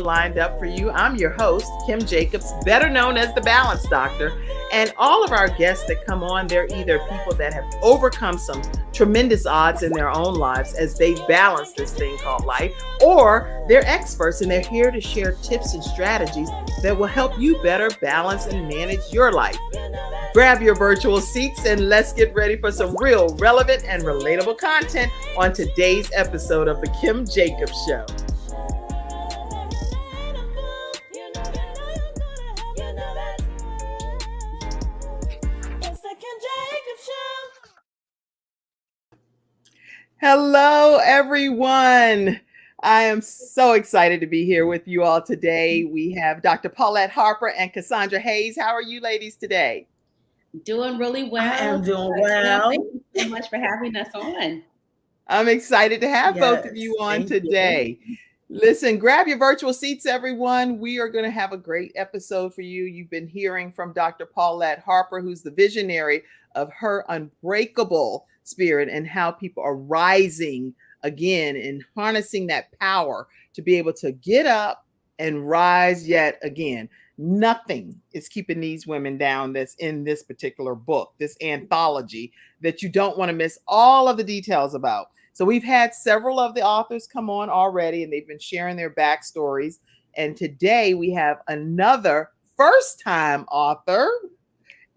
lined up for you. I'm your host, Kim Jacobs, better known as the Balance Doctor. And all of our guests that come on, they're either people that have overcome some tremendous odds in their own lives as they balance this thing called life, or they're experts and they're here to share tips and strategies that will help you better balance and manage your life. Grab your virtual seats and let's get ready for some real, relevant, and relatable content on today's episode of The Kim Jacobs Show. Hello, everyone. I am so excited to be here with you all today. We have Dr. Paulette Harper and Cassandra Hayes. How are you ladies today? Doing really well. I am doing well. Thank you so much for having us on. I'm excited to have both of you on today. Listen, grab your virtual seats, everyone. We are going to have a great episode for you. You've been hearing from Dr. Paulette Harper, who's the visionary of Her Unbreakable Spirit, and how people are rising again and harnessing that power to be able to get up and rise yet again. Nothing is keeping these women down that's in this particular book, this anthology that you don't want to miss all of the details about. So we've had several of the authors come on already, and they've been sharing their backstories. And today we have another first-time author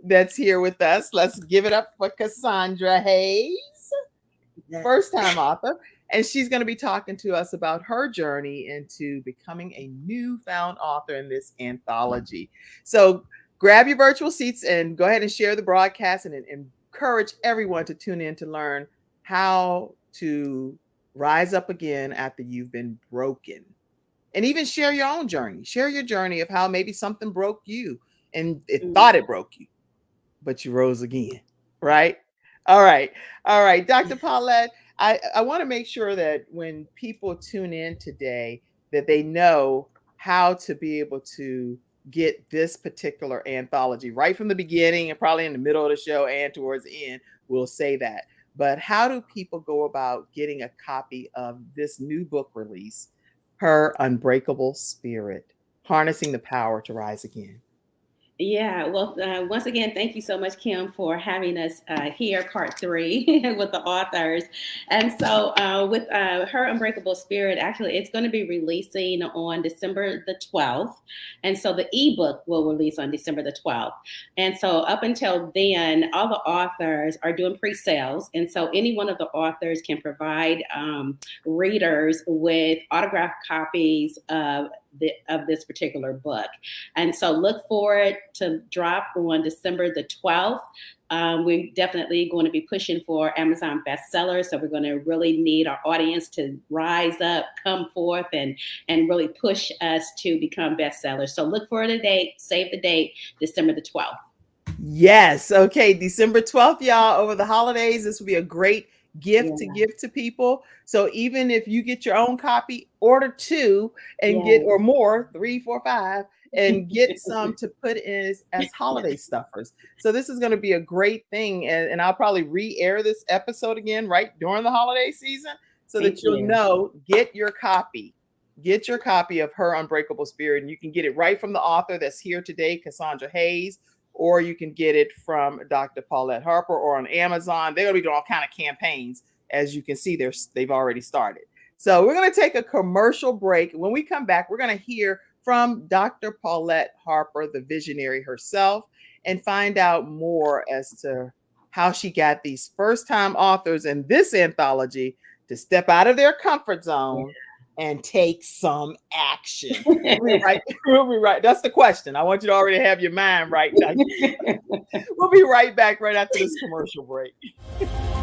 that's here with us. Let's give it up for Cassandra Hayes, first-time author. And she's going to be talking to us about her journey into becoming a newfound author in this anthology. So grab your virtual seats and go ahead and share the broadcast, and encourage everyone to tune in to learn how to rise up again after you've been broken. And even share your own journey. Share your journey of how maybe something broke you and it thought it broke you, but you rose again, right? All right. Dr. Paulette, I want to make sure that when people tune in today, that they know how to be able to get this particular anthology right from the beginning, and probably in the middle of the show and towards the end, we'll say that. But how do people go about getting a copy of this new book release, Her Unbreakable Spirit, Harnessing the Power to Rise Again? Yeah, well, once again, thank you so much, Kim, for having us here, part 3 with the authors. And so with Her Unbreakable Spirit, actually, it's going to be releasing on December the 12th. And so the ebook will release on December the 12th. And so up until then, all the this are doing pre-sales. And so any one of the authors can provide readers with autographed copies of this particular book. And so look forward to drop on December the 12th. We're definitely going to be pushing for Amazon bestsellers. So we're going to really need our audience to rise up, come forth, and really push us to become bestsellers. So look for the date, save the date, December the 12th. Yes. Okay. December 12th, y'all, over the holidays. This will be a great gift to give to people. So even if you get your own copy, order 2 and get, or more, 3, 4, 5, and get some to put in as holiday stuffers. So this is going to be a great thing. And I'll probably re-air this episode again right during the holiday season so that you'll know, get your copy. Get your copy of Her Unbreakable Spirit, and you can get it right from the author that's here today, Cassandra Hayes, or you can get it from Dr. Paulette Harper or on Amazon. They're going to be doing all kind of campaigns. As you can see, they've already started. So we're going to take a commercial break. When we come back, we're going to hear from Dr. Paulette Harper, the visionary herself, and find out more as to how she got these first-time authors in this anthology to step out of their comfort zone and take some action. We'll be right. That's the question. I want you to already have your mind right now. We'll be right back right after this commercial break.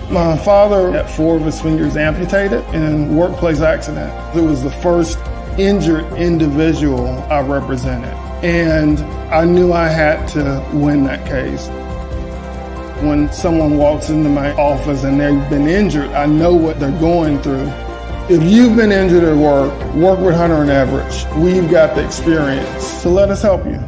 My father had 4 of his fingers amputated in a workplace accident. It was the first injured individual I represented, and I knew I had to win that case. When someone walks into my office and they've been injured, I know what they're going through. If you've been injured at work with Hunter and Everett. We've got the experience, so let us help you.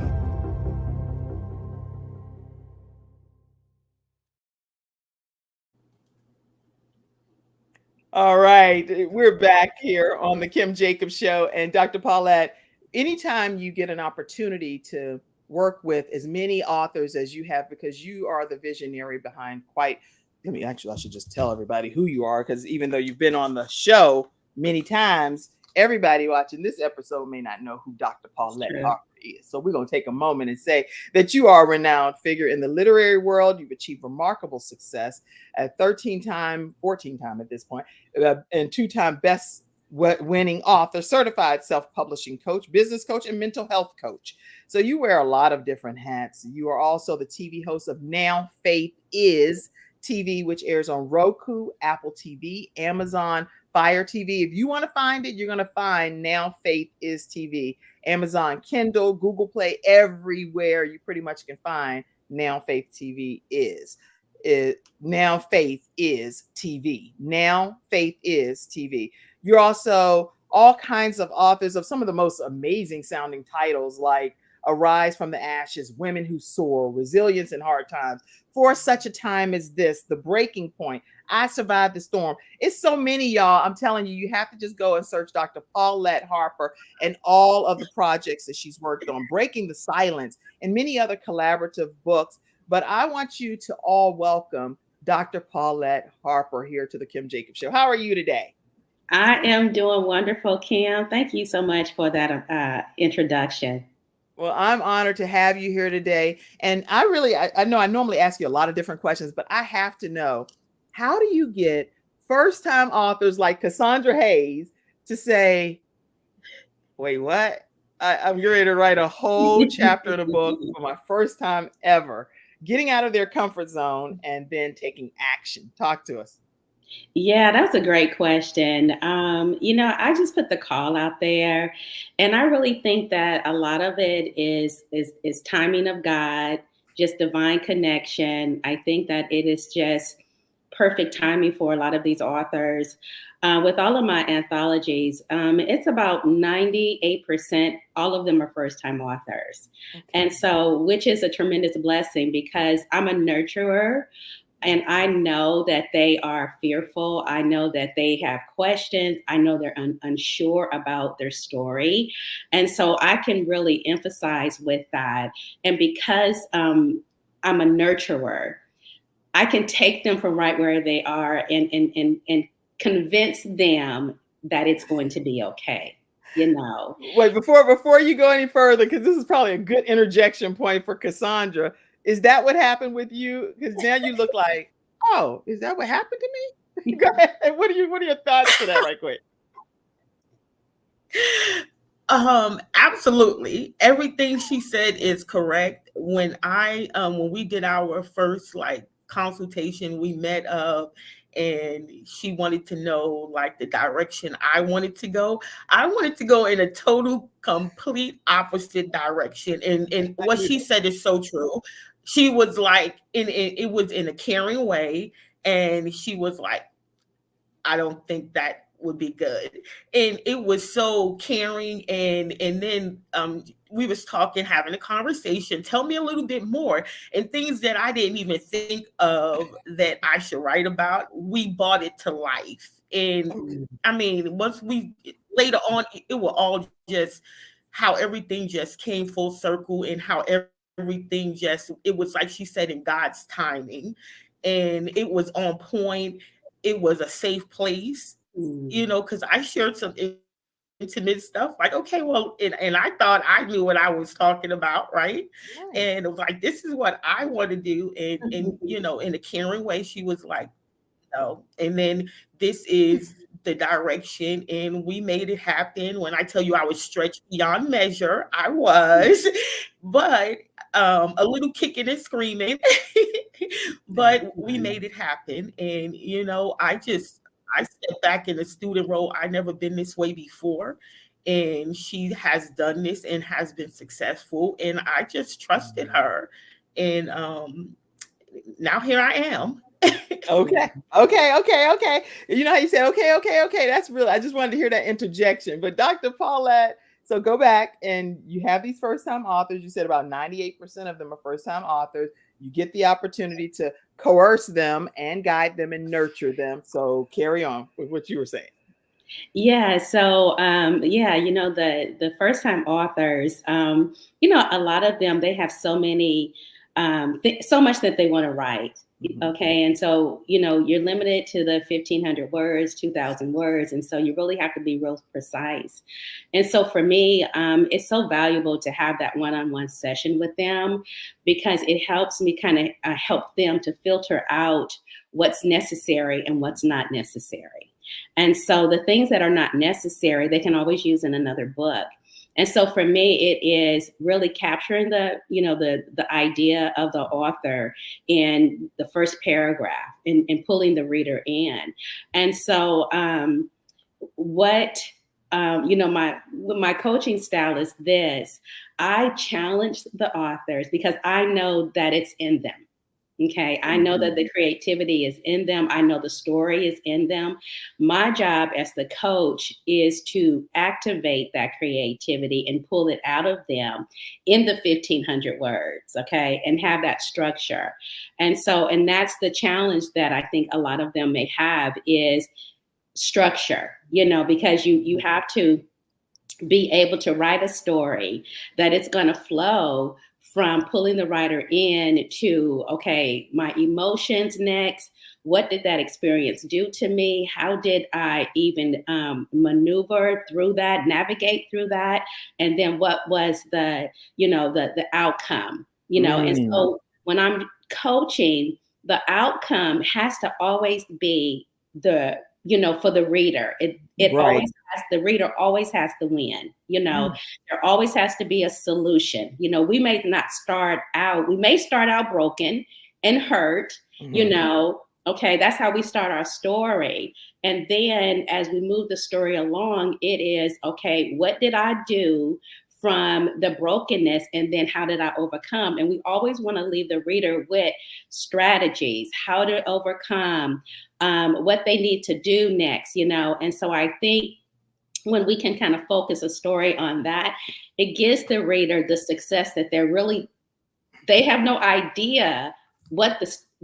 All right, we're back here on the Kim Jacobs Show, and Dr. Paulette, anytime you get an opportunity to work with as many authors as you have, because you are the visionary behind I should just tell everybody who you are, because even though you've been on the show many times, everybody watching this episode may not know who Dr. Paulette Harper is. So we're going to take a moment and say that you are a renowned figure in the literary world. You've achieved remarkable success at 14-time at this point, and 2-time best winning author, certified self-publishing coach, business coach, and mental health coach. So you wear a lot of different hats. You are also the TV host of Now Faith Is TV, which airs on Roku, Apple TV, Amazon Fire TV. If you want to find it, you're going to find Now Faith Is TV, Amazon Kindle, Google Play, everywhere you pretty much can find Now Faith TV is. Now Faith Is TV. Now Faith Is TV. You're also all kinds of authors of some of the most amazing sounding titles, like Arise from the Ashes, Women Who Soar, Resilience in Hard Times, For Such a Time as This, The Breaking Point, I Survived the Storm. It's so many, y'all. I'm telling you, you have to just go and search Dr. Paulette Harper and all of the projects that she's worked on, Breaking the Silence, and many other collaborative books. But I want you to all welcome Dr. Paulette Harper here to the Kim Jacobs Show. How are you today? I am doing wonderful, Kim. Thank you so much for that introduction. Well, I'm honored to have you here today. And I know I normally ask you a lot of different questions, but I have to know, how do you get first-time authors like Cassandra Hayes to say, wait, what? I'm ready to write a whole chapter in a book for my first time ever, getting out of their comfort zone and then taking action. Talk to us. Yeah, that's a great question. I just put the call out there, and I really think that a lot of it is timing of God, just divine connection. I think that it is just perfect timing for a lot of these authors. With all of my anthologies, it's about 98%, all of them are first-time authors. Okay. And so, which is a tremendous blessing, because I'm a nurturer. And I know that they are fearful. I know that they have questions. I know they're unsure about their story. And so I can really emphasize with that. And because I'm a nurturer, I can take them from right where they are and convince them that it's going to be okay. Wait, before you go any further, because this is probably a good interjection point for Cassandra. Is that what happened with you? Because now you look like, oh, is that what happened to me? Go ahead. What are your thoughts to that, right quick? Absolutely. Everything she said is correct. When we did our first consultation, we met up, and she wanted to know the direction I wanted to go. I wanted to go in a complete opposite direction. And what she said is so true. She was it was in a caring way. And she was like, I don't think that would be good. And it was so caring. And then we was talking, having a conversation. Tell me a little bit more. And things that I didn't even think of that I should write about, we brought it to life. And I mean, once later on, it was all just how everything just came full circle, and how everything it was like she said, in God's timing. And it was on point. It was a safe place, because I shared some intimate stuff. Okay, well, and I thought I knew what I was talking about, right? Nice. And it was like, this is what I want to do. And in a caring way, she was like, no. And then this is the direction, and we made it happen. When I tell you I was stretched beyond measure, I was, but a little kicking and screaming, but we made it happen. And, I stepped back in the student role. I never been this way before. And she has done this and has been successful. And I just trusted her. And now here I am. Okay. You know how you said, okay. That's real. I just wanted to hear that interjection. But Dr. Paulette, so go back, and you have these first-time authors. You said about 98% of them are first-time authors. You get the opportunity to coerce them and guide them and nurture them. So carry on with what you were saying. Yeah. So, the first time authors, a lot of them, they have so many, so much that they want to write. Okay. And so, you're limited to the 1,500 words, 2,000 words. And so you really have to be real precise. And so for me, it's so valuable to have that one-on-one session with them, because it helps me kind of help them to filter out what's necessary and what's not necessary. And so the things that are not necessary, they can always use in another book. And so for me, it is really capturing the idea of the author in the first paragraph, and pulling the reader in. And so my coaching style is this: I challenge the authors because I know that it's in them. Okay. I know that the creativity is in them. I know the story is in them. My job as the coach is to activate that creativity and pull it out of them in the 1,500 words. Okay. And have that structure. And that's the challenge that I think a lot of them may have, is structure, because you have to be able to write a story that it's going to flow from pulling the writer in to, okay, my emotions next. What did that experience do to me? How did I even maneuver through that, navigate through that? And then what was the outcome, And so when I'm coaching, the outcome has to always be for the reader. It Right. always has, the reader always has to win. There always has to be a solution. We may start out broken and hurt, okay, that's how we start our story. And then as we move the story along, it is, okay, what did I do from the brokenness, and then how did I overcome? And we always want to leave the reader with strategies, how to overcome, what they need to do next, And so I think when we can kind of focus a story on that, it gives the reader the success that they have no idea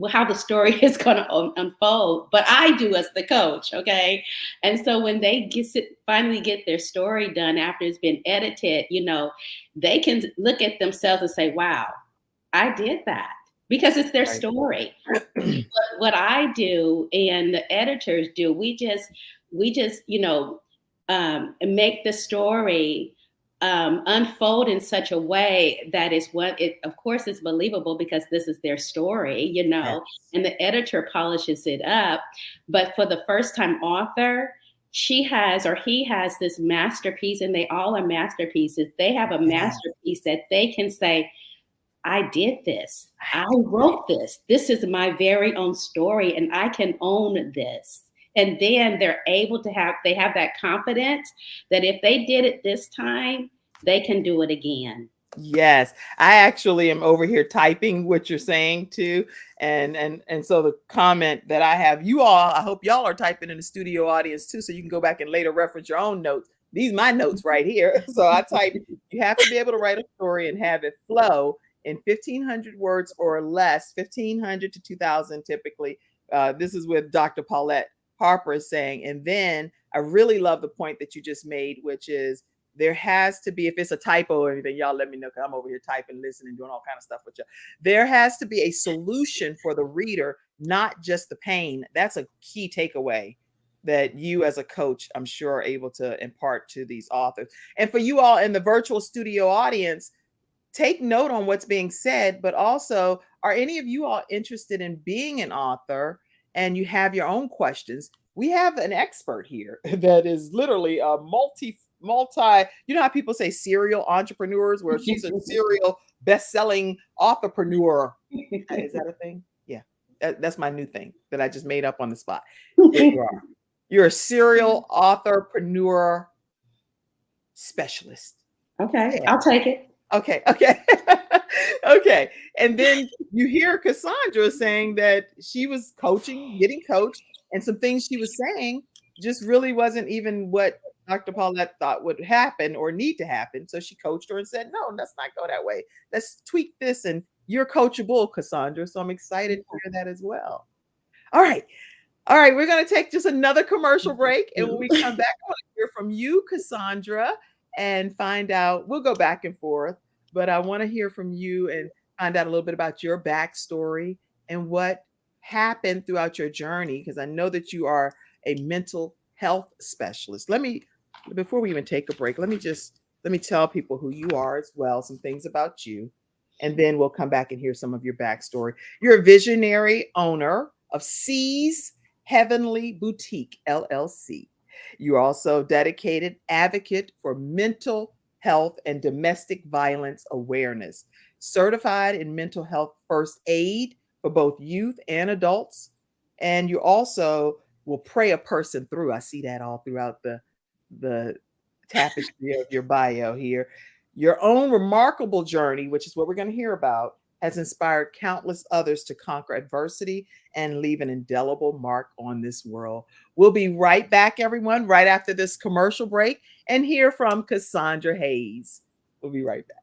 how the story is going to unfold, but I do as the coach. Okay. And so when they finally get their story done after it's been edited, they can look at themselves and say, wow, I did that, because it's their story. What I do and the editors do, we just make the story unfold in such a way that of course it's believable, because this is their story, Yes. And the editor polishes it up. But for the first time author, he has this masterpiece, and they all are masterpieces. They have a masterpiece that they can say, I did this. I wrote this. This is my very own story, and I can own this. And then they have that confidence that if they did it this time, they can do it again. Yes, I actually am over here typing what you're saying too. And so the comment that I have, I hope y'all are typing in the studio audience too, so you can go back and later reference your own notes. These are my notes right here. So I type, you have to be able to write a story and have it flow in 1,500 words or less, 1,500 to 2,000 typically. This is with Dr. Paulette Harper is saying. And then I really love the point that you just made, which is there has to be, if it's a typo or anything, y'all let me know, because I'm over here typing, listening, doing all kind of stuff with you. There has to be a solution for the reader, not just the pain. That's a key takeaway that you as a coach, I'm sure, are able to impart to these authors. And for you all in the virtual studio audience, take note on what's being said, but also, are any of you all interested in being an author and you have your own questions? We have an expert here that is literally a multi, you know how people say serial entrepreneurs, where she's a serial best-selling authorpreneur. Is that a thing? Yeah. That's my new thing that I just made up on the spot. There you are. You're a serial authorpreneur specialist. Okay. Yeah. I'll take it. Okay. Okay. And then you hear Cassandra saying that she was getting coached, and some things she was saying just really wasn't even what Dr. Paulette thought would happen or need to happen. So she coached her and said, no, let's not go that way. Let's tweak this. And you're coachable, Cassandra. So I'm excited to hear that as well. All right. All right, we're going to take just another commercial break. And when we come back, I want to hear from you, Cassandra, and find out. We'll go back and forth, but I want to hear from you and find out a little bit about your backstory and what happened throughout your journey, because I know that you are a mental health specialist. Before we even take a break, let me tell people who you are as well, some things about you, and then we'll come back and hear some of your backstory. You're a visionary owner of C's Heavenly Boutique, LLC. You're also a dedicated advocate for mental health and domestic violence awareness, certified in mental health first aid for both youth and adults. And you also will pray a person through. I see that all throughout the tapestry of your bio here. Your own remarkable journey, which is what we're going to hear about, has inspired countless others to conquer adversity and leave an indelible mark on this world. We'll be right back, everyone, right after this commercial break, and hear from Cassandra Hayes. We'll be right back.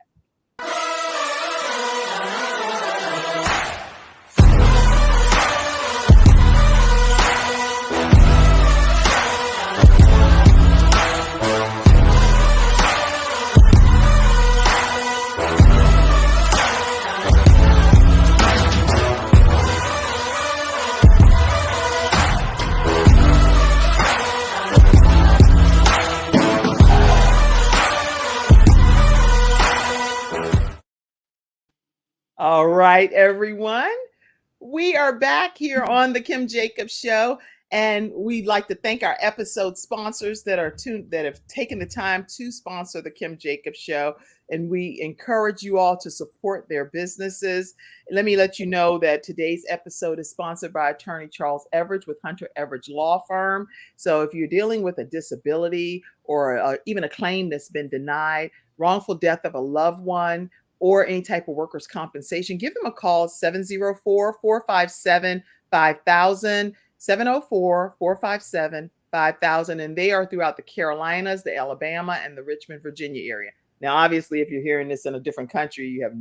All right, everyone. We are back here on the Kim Jacobs Show, and we'd like to thank our episode sponsors that have taken the time to sponsor the Kim Jacobs Show, and we encourage you all to support their businesses. Let me let you know that today's episode is sponsored by attorney Charles Everidge with Hunter Everidge Law Firm. So if you're dealing with a disability or even a claim that's been denied, wrongful death of a loved one, or any type of workers' compensation, give them a call, 704-457-5000, 704-457-5000. And they are throughout the Carolinas, the Alabama, and the Richmond, Virginia area. Now, obviously, if you're hearing this in a different country, you're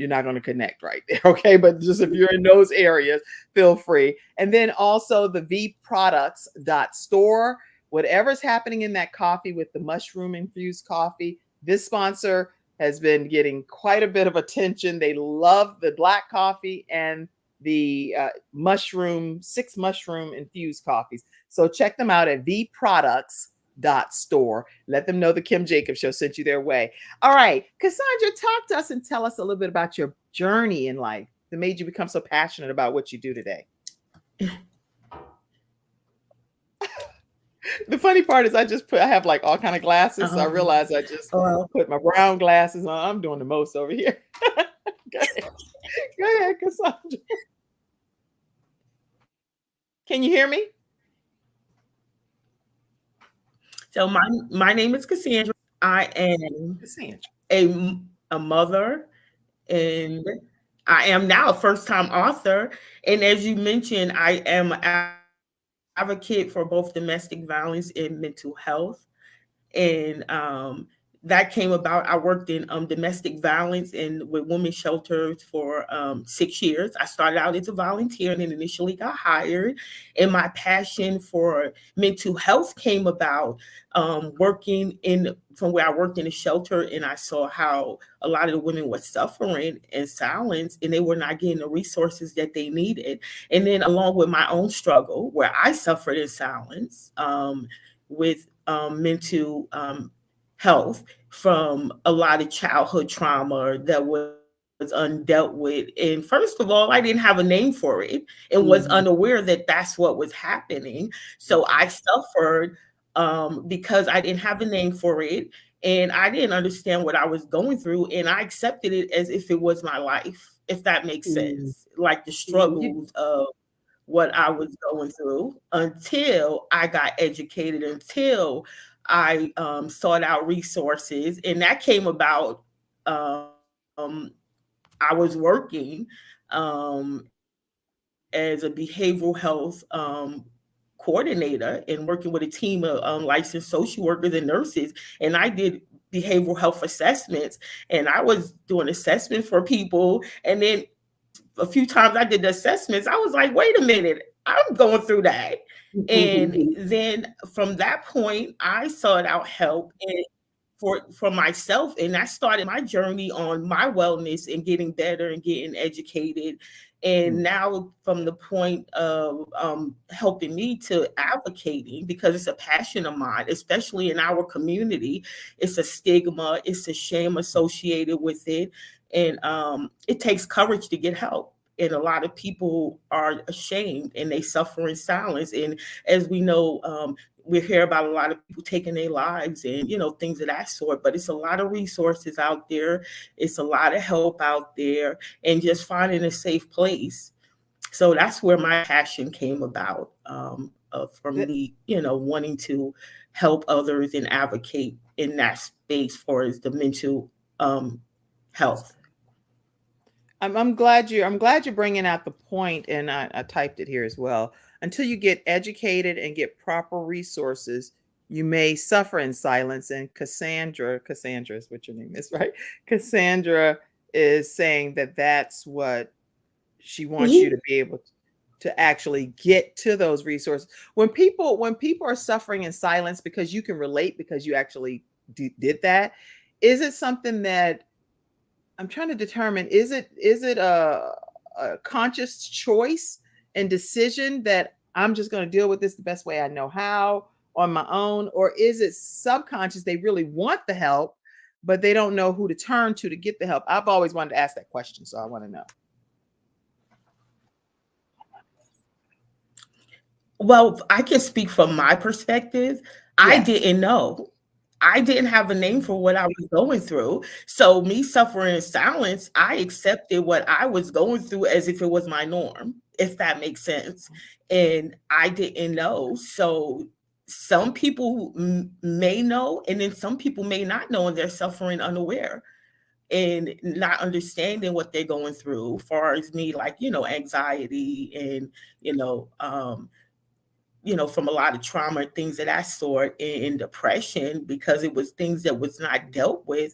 not going to connect right there, okay? But just if you're in those areas, feel free. And then also the vproducts.store. Whatever's happening in that coffee with the mushroom-infused coffee, this sponsor has been getting quite a bit of attention. They love the black coffee and the 6 mushroom infused coffees. So check them out at vproducts.store. Let them know the Kim Jacobs Show sent you their way. All right, Cassandra, talk to us and tell us a little bit about your journey in life that made you become so passionate about what you do today. The funny part is I have like all kind of glasses. So I realized I just put my brown glasses on. I'm doing the most over here. Go ahead, Cassandra. Can you hear me? So my name is Cassandra. I am a mother, and I am now a first-time author. And as you mentioned, I am an advocate for both domestic violence and mental health. And that came about. I worked in domestic violence and with women's shelters for 6 years. I started out as a volunteer and then initially got hired. And my passion for mental health came about working from where I worked in a shelter, and I saw how a lot of the women were suffering in silence and they were not getting the resources that they needed. And then along with my own struggle where I suffered in silence with mental health from a lot of childhood trauma that was undealt with. And first of all, I didn't have a name for it and was unaware that that's what was happening. So I suffered because I didn't have a name for it and I didn't understand what I was going through, and I accepted it as if it was my life, if that makes sense, like the struggles of what I was going through until I got educated, until I sought out resources. And that came about, I was working as a behavioral health coordinator and working with a team of licensed social workers and nurses. And I did behavioral health assessments, and I was doing assessments for people. And then a few times I did the assessments, I was like, wait a minute, I'm going through that. And then from that point, I sought out help and for myself, and I started my journey on my wellness and getting better and getting educated. And now from the point of helping me to advocating, because it's a passion of mine, especially in our community. It's a stigma, it's a shame associated with it. And it takes courage to get help. And a lot of people are ashamed and they suffer in silence. And as we know, we hear about a lot of people taking their lives and, things of that sort, but it's a lot of resources out there. It's a lot of help out there, and just finding a safe place. So that's where my passion came about, for me, wanting to help others and advocate in that space for the mental health. I'm glad you're bringing out the point, and I typed it here as well. Until you get educated and get proper resources, you may suffer in silence. And Cassandra is what your name is, right? Cassandra is saying that that's what she wants you to be able to actually get to those resources. When people are suffering in silence, because you can relate, because you actually did that, is it something that I'm trying to determine, is it a conscious choice and decision that I'm just going to deal with this the best way I know how on my own? Or is it subconscious? They really want the help, but they don't know who to turn to get the help. I've always wanted to ask that question, so I want to know. Well, I can speak from my perspective. I didn't know. I didn't have a name for what I was going through. So me suffering in silence, I accepted what I was going through as if it was my norm, if that makes sense. And I didn't know. So some people may know, and then some people may not know, and they're suffering unaware and not understanding what they're going through. As far as me, like, anxiety and, from a lot of trauma, things of that sort, and depression, because it was things that was not dealt with.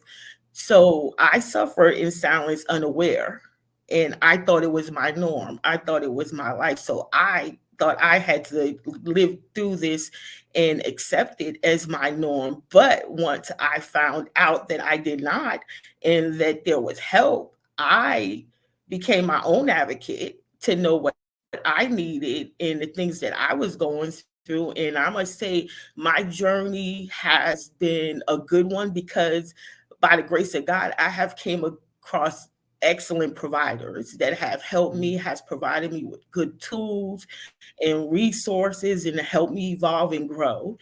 So I suffered in silence, unaware, and I thought it was my norm. I thought it was my life. So I thought I had to live through this and accept it as my norm. But once I found out that I did not, and that there was help, I became my own advocate to know what I needed and the things that I was going through. And I must say, my journey has been a good one, because by the grace of God, I have came across excellent providers that have helped me, has provided me with good tools and resources, and to help me evolve and grow.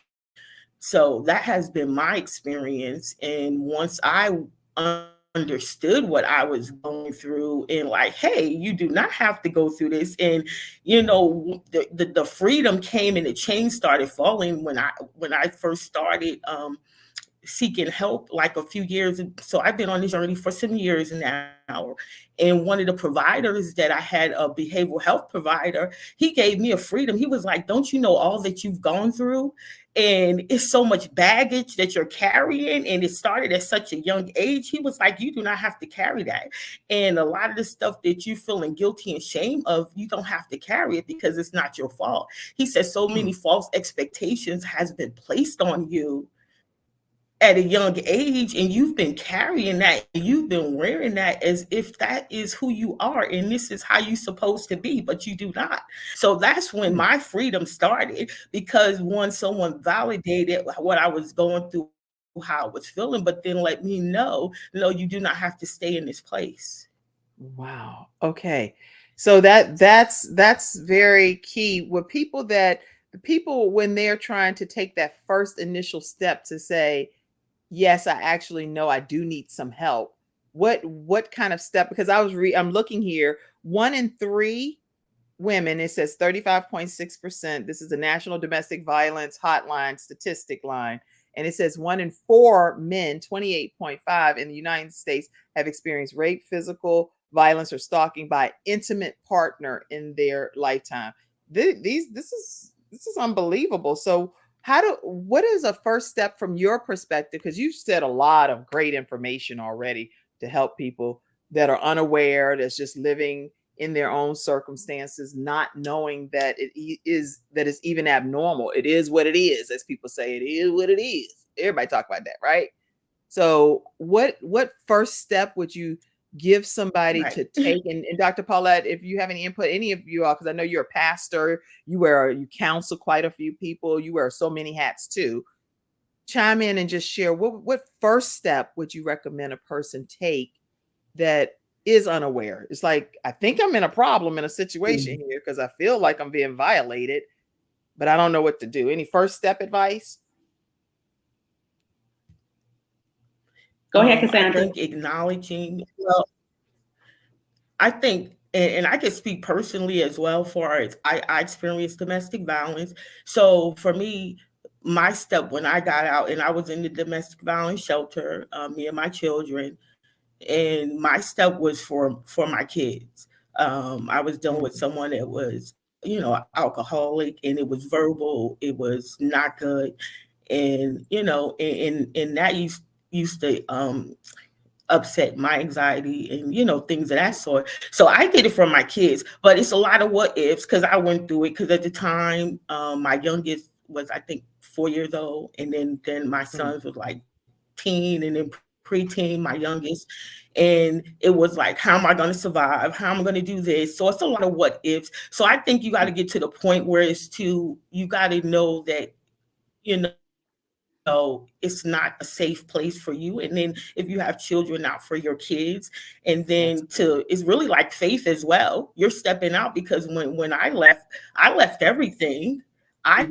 So that has been my experience. And once I understood what I was going through, and like, hey, you do not have to go through this. And the freedom came, and the chains started falling when I first started seeking help, like a few years. So I've been on this journey for some years now. And one of the providers that I had, a behavioral health provider, he gave me a freedom. He was like, don't you know all that you've gone through? And it's so much baggage that you're carrying. And it started at such a young age. He was like, you do not have to carry that. And a lot of the stuff that you're feeling guilty and shame of, you don't have to carry it, because it's not your fault. He said so many false expectations has been placed on you at a young age, and you've been carrying that, you've been wearing that as if that is who you are, and this is how you're supposed to be, but you do not. So that's when my freedom started, because once someone validated what I was going through, how I was feeling, but then let me know, no, you do not have to stay in this place. Wow. Okay. So that's very key. With people, when they're trying to take that first initial step to say, yes, I actually know I do need some help. What kind of step? Because I'm looking here, 1 in 3 women, it says 35.6%. This is a National Domestic Violence Hotline statistic line. And it says 1 in 4 men, 28.5 in the United States, have experienced rape, physical violence, or stalking by intimate partner in their lifetime. This is unbelievable. So what is a first step from your perspective? Because you've said a lot of great information already to help people that are unaware, that's just living in their own circumstances, not knowing that it's even abnormal. It is what it is, as people say. It is what it is. Everybody talk about that, right? So what first step would you give somebody to take? And Dr. Paulette, if you have any input, any of you all, because I know you're a pastor, you counsel quite a few people, you wear so many hats too. Chime in and just share what first step would you recommend a person take that is unaware? It's like, I think I'm in a problem in a situation here because I feel like I'm being violated, but I don't know what to do. Any first step advice? Go ahead, Cassandra. I think acknowledging, I think, and I can speak personally as well, for it. I experienced domestic violence. So for me, my step when I got out and I was in the domestic violence shelter, me and my children, and my step was for my kids. I was dealing with someone that was, alcoholic, and it was verbal. It was not good. And, and that used to upset my anxiety and, things of that sort. So I did it for my kids, but it's a lot of what ifs because I went through it. Because at the time, my youngest was, I think, 4 years old. And then my sons was like teen, and then preteen, my youngest. And it was like, how am I going to survive? How am I going to do this? So it's a lot of what ifs. So I think you got to get to the point where you got to know that, it's not a safe place for you. And then if you have children, not for your kids. And then it's really like faith as well. You're stepping out, because when I left everything. I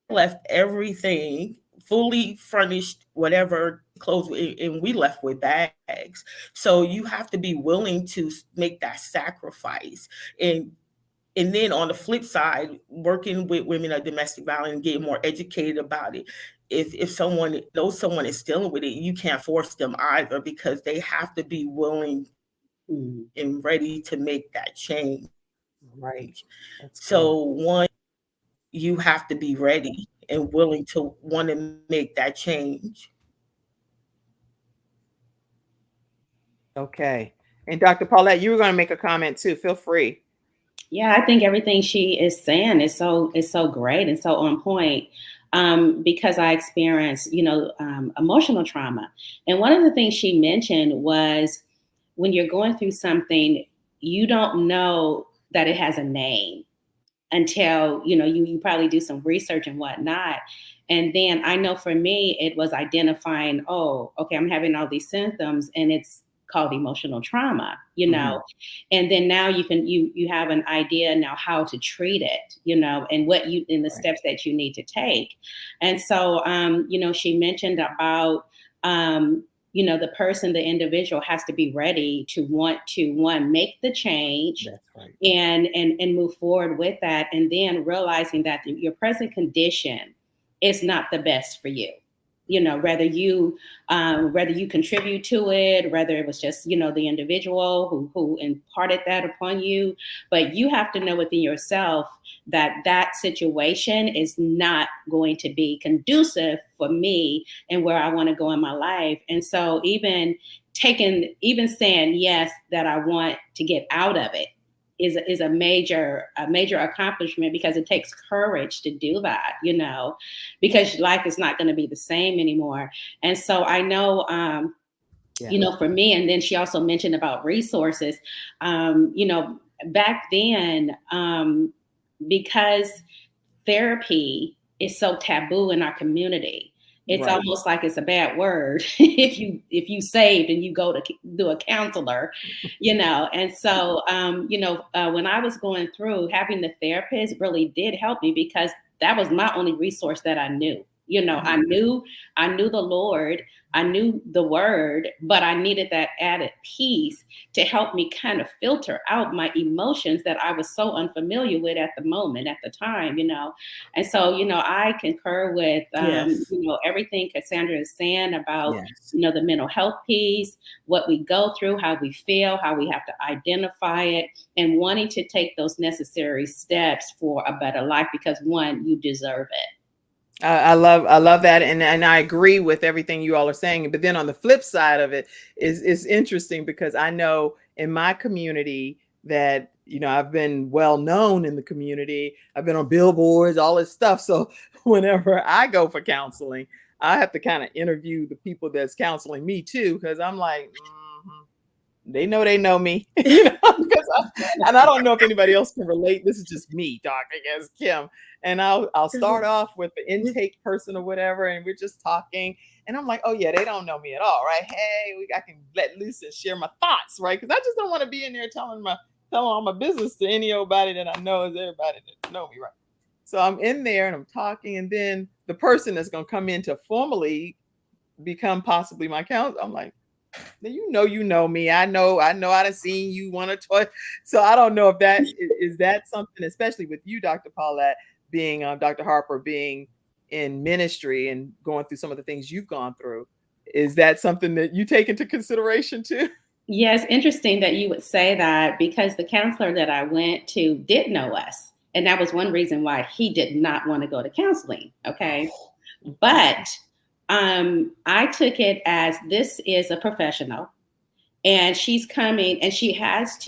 left everything fully furnished, whatever clothes, and we left with bags. So you have to be willing to make that sacrifice. And then on the flip side, working with women of domestic violence and getting more educated about it. If someone knows someone is dealing with it, you can't force them either, because they have to be willing and ready to make that change. Right. So one, you have to be ready and willing to want to make that change. Okay. And Dr. Paulette, you were going to make a comment too. Feel free. Yeah, I think everything she is saying is so great and so on point. Because I experienced, emotional trauma. And one of the things she mentioned was, when you're going through something, you don't know that it has a name until, you probably do some research and whatnot. And then I know for me, it was identifying, oh, okay, I'm having all these symptoms, and it's called emotional trauma, and then now you have an idea now how to treat it, and the steps that you need to take. And so, she mentioned about, the individual has to be ready to want to make the change. That's right. and move forward with that. And then realizing that your present condition is not the best for you. Whether you contribute to it, whether it was just, the individual who imparted that upon you, but you have to know within yourself that situation is not going to be conducive for me and where I want to go in my life. And so even saying yes, that I want to get out of it is a major accomplishment, because it takes courage to do that, because life is not going to be the same anymore. And so I know, for me, and then she also mentioned about resources, back then, because therapy is so taboo in our community. It's almost like it's a bad word if you saved and you go to do a counselor, And so, when I was going through, having the therapist really did help me, because that was my only resource that I knew. I knew the Lord, I knew the word, but I needed that added piece to help me kind of filter out my emotions that I was so unfamiliar with at the moment, at the time, And so, I concur with, everything Cassandra is saying about, the mental health piece, what we go through, how we feel, how we have to identify it, and wanting to take those necessary steps for a better life, because one, you deserve it. I love that. And I agree with everything you all are saying. But then on the flip side of it is interesting, because I know in my community that I've been well known in the community. I've been on billboards, all this stuff. So whenever I go for counseling, I have to kind of interview the people that's counseling me too, because I'm like, they know me, and I don't know if anybody else can relate. This is just me talking as Kim, and I'll start off with the intake person or whatever, and we're just talking, and I'm like, oh yeah, they don't know me at all, right? Hey, I can let loose and share my thoughts, right? Because I just don't want to be in there telling all my business to anybody that I know is everybody that know me, right? So I'm in there and I'm talking, and then the person that's going to come in to formally become possibly my counselor, I'm like, you know me. I know I done seen you one or twice. So I don't know if that is that something, especially with you, Dr. Paulette, being Dr. Harper, being in ministry and going through some of the things you've gone through. Is that something that you take into consideration too? Yes, interesting that you would say that, because the counselor that I went to did know us. And that was one reason why he did not want to go to counseling. Okay. But I took it as this is a professional, and she's coming, and she has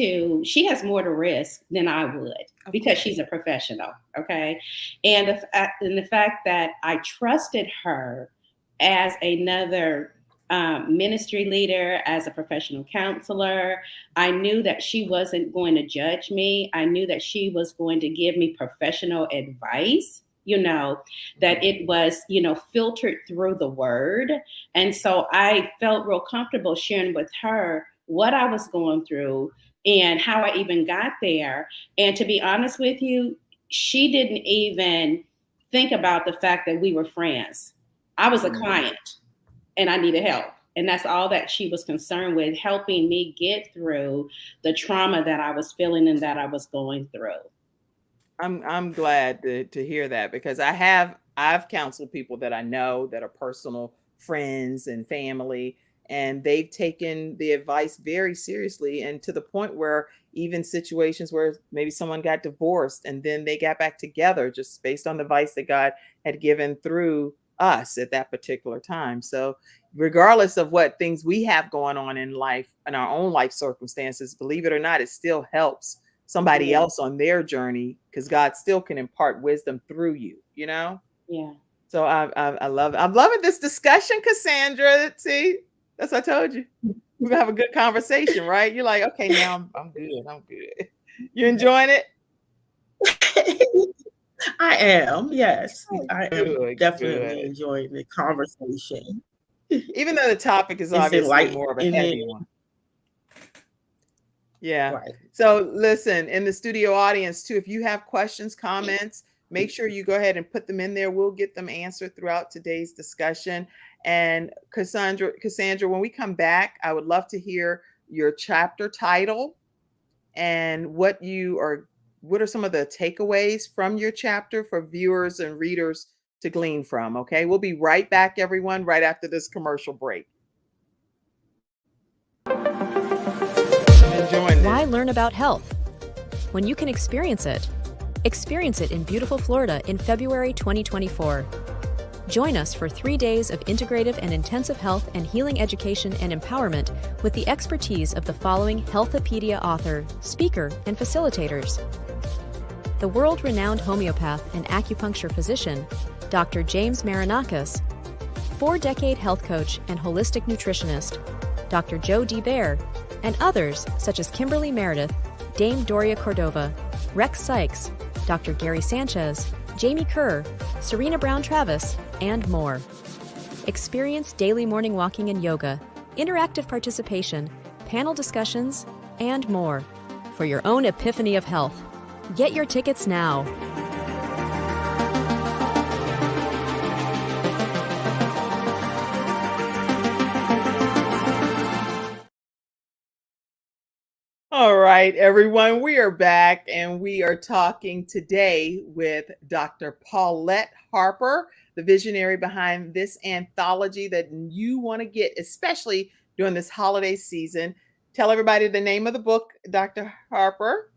more to risk than I would, because she's a professional. Okay. And the fact that I trusted her as another ministry leader, as a professional counselor, I knew that she wasn't going to judge me. I knew that she was going to give me professional advice, that it was, filtered through the word. And so I felt real comfortable sharing with her what I was going through and how I even got there. And to be honest with you, she didn't even think about the fact that we were friends. I was a client and I needed help. And that's all that she was concerned with, helping me get through the trauma that I was feeling and that I was going through. I'm glad to hear that, because I've counseled people that I know that are personal friends and family, and they've taken the advice very seriously, and to the point where even situations where maybe someone got divorced and then they got back together just based on the advice that God had given through us at that particular time. So regardless of what things we have going on in life, in our own life circumstances, believe it or not, it still helps somebody else on their journey, because God still can impart wisdom through you, Yeah. So I love it. I'm loving this discussion, Cassandra. See, that's what I told you. We're gonna have a good conversation, right? You're like, okay, now I'm good. I'm good. You enjoying it? I am, yes. I am definitely enjoying the conversation. Even though the topic is obviously more of a heavy one. Yeah. Right. So listen, in the studio audience too, if you have questions, comments, make sure you go ahead and put them in there. We'll get them answered throughout today's discussion. And Cassandra, when we come back, I would love to hear your chapter title and what are some of the takeaways from your chapter for viewers and readers to glean from. Okay. We'll be right back, everyone, right after this commercial break. Why learn about health when you can experience it? Experience it in beautiful Florida in February 2024. Join us for 3 days of integrative and intensive health and healing education and empowerment with the expertise of the following Healthopedia author, speaker, and facilitators. The world-renowned homeopath and acupuncture physician, Dr. James Marinakis, 4-decade health coach and holistic nutritionist, Dr. Joe D. Bear, and others such as Kimberly Meredith, Dame Doria Cordova, Rex Sykes, Dr. Gary Sanchez, Jamie Kerr, Serena Brown-Travis, and more. Experience daily morning walking and yoga, interactive participation, panel discussions, and more for your own epiphany of health. Get your tickets now. All right, everyone, we are back, and we are talking today with Dr. Paulette Harper, the visionary behind this anthology that you want to get, especially during this holiday season. Tell everybody the name of the book, Dr. Harper.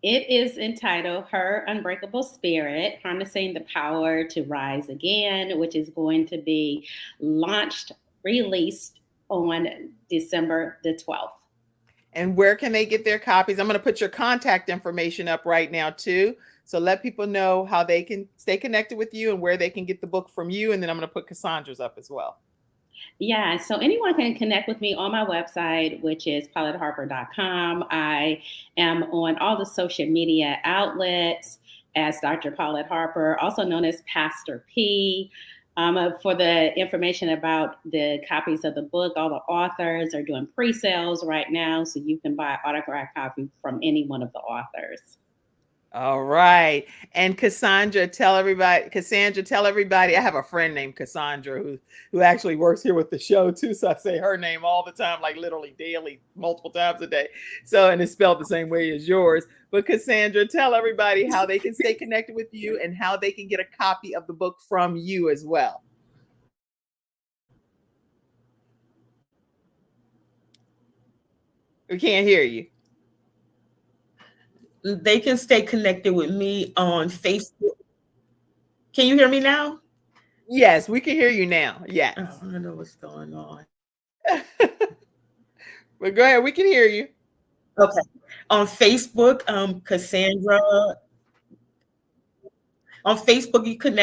It is entitled Her Unbreakable Spirit, Harnessing the Power to Rise Again, which is going to be released on December the 12th. And where can they get their copies? I'm going to put your contact information up right now too. So let people know how they can stay connected with you and where they can get the book from you. And then I'm going to put Cassandra's up as well. Yeah, so anyone can connect with me on my website, which is PauletteHarper.com. I am on all the social media outlets as Dr. Paulette Harper, also known as Pastor P. For the information about the copies of the book, all the authors are doing pre-sales right now, so you can buy an autographed copy from any one of the authors. All right. And Cassandra, tell everybody, I have a friend named Cassandra who actually works here with the show too. So I say her name all the time, like literally daily, multiple times a day. So, and it's spelled the same way as yours. But Cassandra, tell everybody how they can stay connected with you and how they can get a copy of the book from you as well. We can't hear you. They can stay connected with me on Facebook. Can you hear me now? Yes, we can hear you now. Yes. Oh, I don't know what's going on. But go ahead, we can hear you. Okay. On Facebook, Cassandra. On Facebook, you can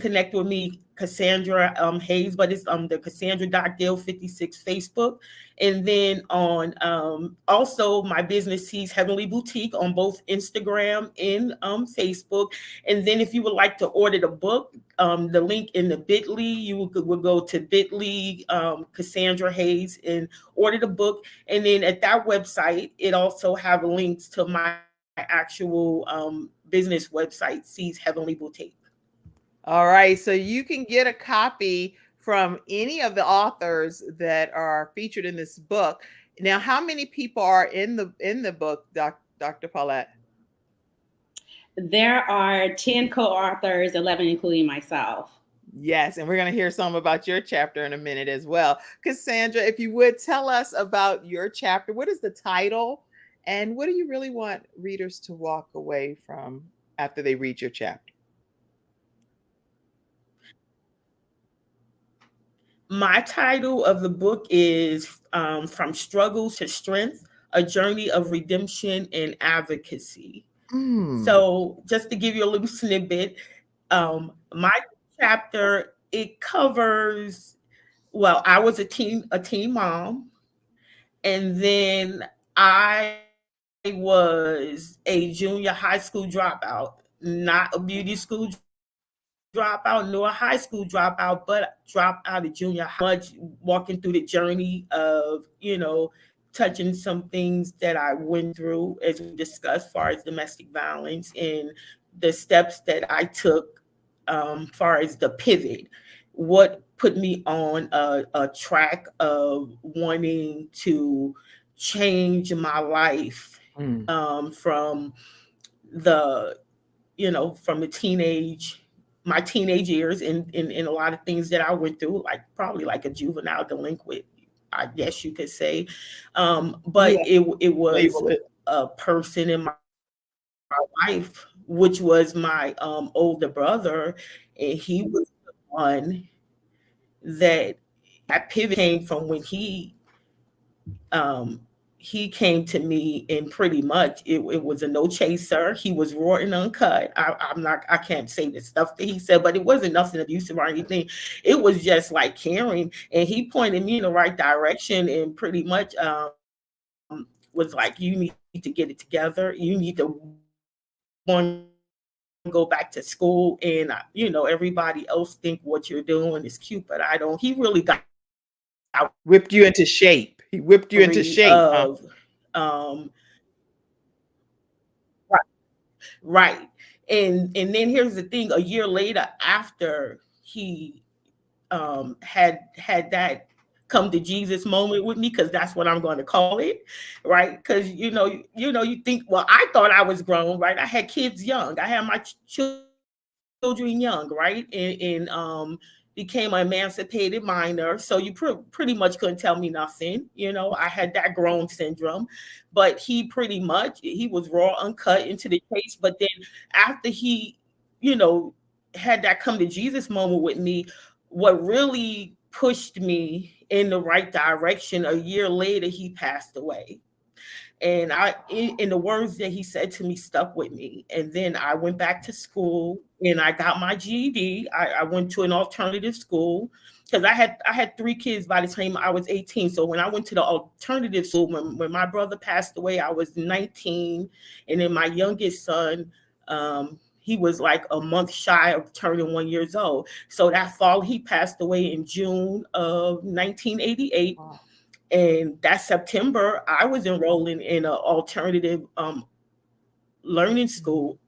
connect with me, Cassandra Hayes, but it's the Cassandra.Gill56 Facebook. And then on also my business, Sees Heavenly Boutique, on both Instagram and Facebook. And then if you would like to order the book, the link in the bit.ly, you will go to bit.ly, Cassandra Hayes, and order the book. And then at that website, it also have links to my actual business website, Sees Heavenly Boutique. All right, so you can get a copy from any of the authors that are featured in this book. Now, how many people are in the book, Dr. Paulette? There are 10 co-authors, 11 including myself. Yes, and we're going to hear some about your chapter in a minute as well. Cassandra, if you would tell us about your chapter, what is the title? And what do you really want readers to walk away from after they read your chapter? My title of the book is From Struggles to Strength, A Journey of Redemption and Advocacy. So just to give you a little snippet, my chapter, it covers, well, I was a teen mom, and then I was a junior high school dropout, not a beauty school dropout nor a high school dropout, but dropped out of junior high, walking through the journey of, touching some things that I went through, as we discussed, as far as domestic violence, and the steps that I took far as the pivot, what put me on a track of wanting to change my life from my teenage years and a lot of things that I went through, like probably like a juvenile delinquent, I guess you could say. But it was a person in my life, which was my older brother, and he was the one that pivot came from, when he came to me, and pretty much it was a no chaser. He was raw and uncut. I can't say the stuff that he said, but it wasn't nothing abusive or anything. It was just like caring, and he pointed me in the right direction, and pretty much was like, you need to get it together. You need to go back to school, and everybody else think what you're doing is cute, but I don't. He really whipped you into shape. He whipped you into shape. Right. And then here's the thing: a year later, after he had that come to Jesus moment with me, because that's what I'm going to call it, right? Because you think, well, I thought I was grown, right? I had kids young. I had my children young, right? And became an emancipated minor. So you pretty much couldn't tell me nothing. I had that grown syndrome, but he was raw, uncut, into the chase. But then after he, had that come to Jesus moment with me, what really pushed me in the right direction, a year later, he passed away. And in the words that he said to me stuck with me. And then I went back to school and I got my GED. I went to an alternative school because I had 3 kids by the time I was 18. So when I went to the alternative school, when my brother passed away, I was 19. And then my youngest son, he was like a month shy of turning 1 year old. So that fall, he passed away in June of 1988. Wow. And that September, I was enrolling in an alternative learning school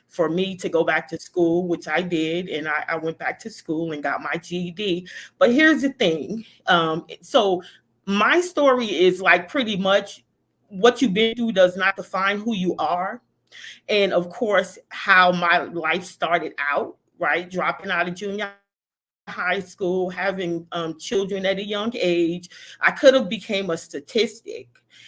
for me to go back to school, which I did. And I went back to school and got my GED. But here's the thing. So my story is like pretty much what you've been through does not define who you are. And of course, how my life started out, right? Dropping out of junior high school, having children at a young age. I could have became a statistic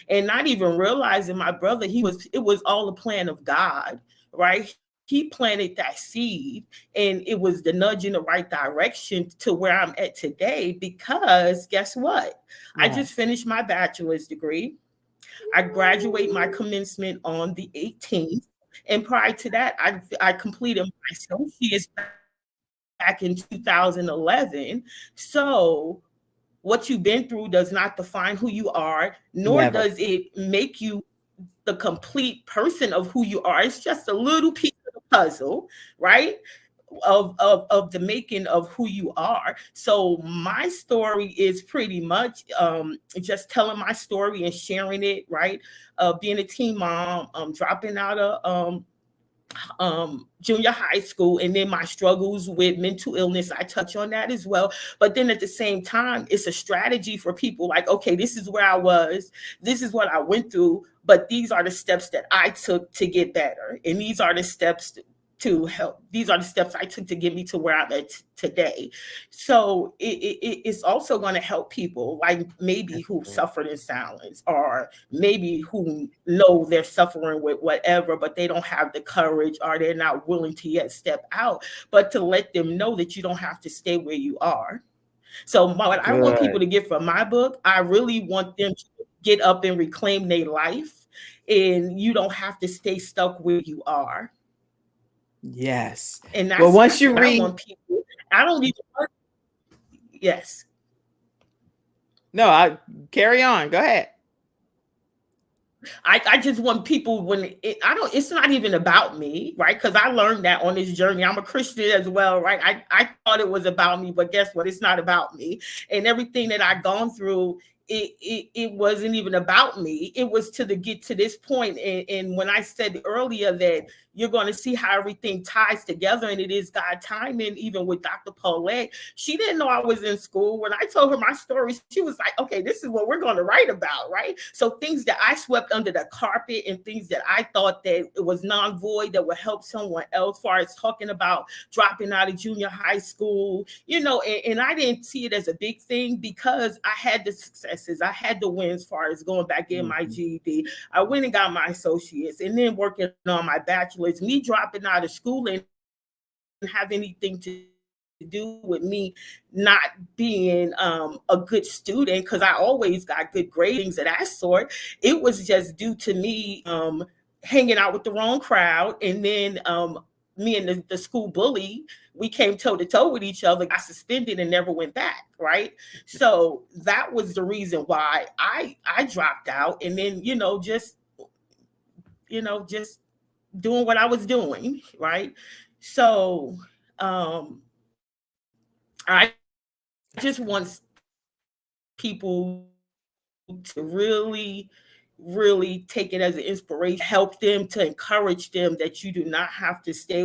and not even realizing my brother, it was all a plan of God, right? He planted that seed and it was the nudge in the right direction to where I'm at today, because guess what? Yeah. I just finished my bachelor's degree. I graduate my commencement on the 18th. And prior to that, I completed my associate's back in 2011. So what you've been through does not define who you are, nor Never. Does it make you the complete person of who you are. It's just a little piece of the puzzle, right? Of the making of who you are. So my story is pretty much just telling my story and sharing it, right? Being a teen mom, dropping out of junior high school, and then my struggles with mental illness. I touch on that as well. But then at the same time, it's a strategy for people like, okay, this is where I was, this is what I went through, but these are the steps that I took to get better. And these are the steps to help. These are the steps I took to get me to where I'm at today. So it's also going to help people like maybe who suffered in silence, or maybe who know they're suffering with whatever, but they don't have the courage, or they're not willing to yet step out, but to let them know that you don't have to stay where you are. So what I want people to get from my book, I really want them to get up and reclaim their life, and you don't have to stay stuck where you are. Yes. And that's well, once you read, I want people, I don't even. Yes. No, I carry on. Go ahead. I just want people it's not even about me, right? Because I learned that on this journey. I'm a Christian as well, right? I thought it was about me, but guess what? It's not about me. And everything that I've gone through, it wasn't even about me. It was to get to this point. And when I said earlier that you're going to see how everything ties together, and it is God timing, even with Dr. Paulette, she didn't know I was in school. When I told her my story, she was like, okay, this is what we're going to write about, right? So things that I swept under the carpet and things that I thought that it was non-void that would help someone else, as far as talking about dropping out of junior high school, and I didn't see it as a big thing because I had the successes, I had the wins as far as going back in my GED. I went and got my associates, and then working on my bachelor's. Me dropping out of school and have anything to do with me not being a good student, because I always got good grades of that sort. It was just due to me hanging out with the wrong crowd, and then me and the school bully, we came toe to toe with each other, got suspended, and never went back, right? So that was the reason why I dropped out, and then just doing what I was doing, right? So I just want people to really, really take it as an inspiration, help them, to encourage them that you do not have to stay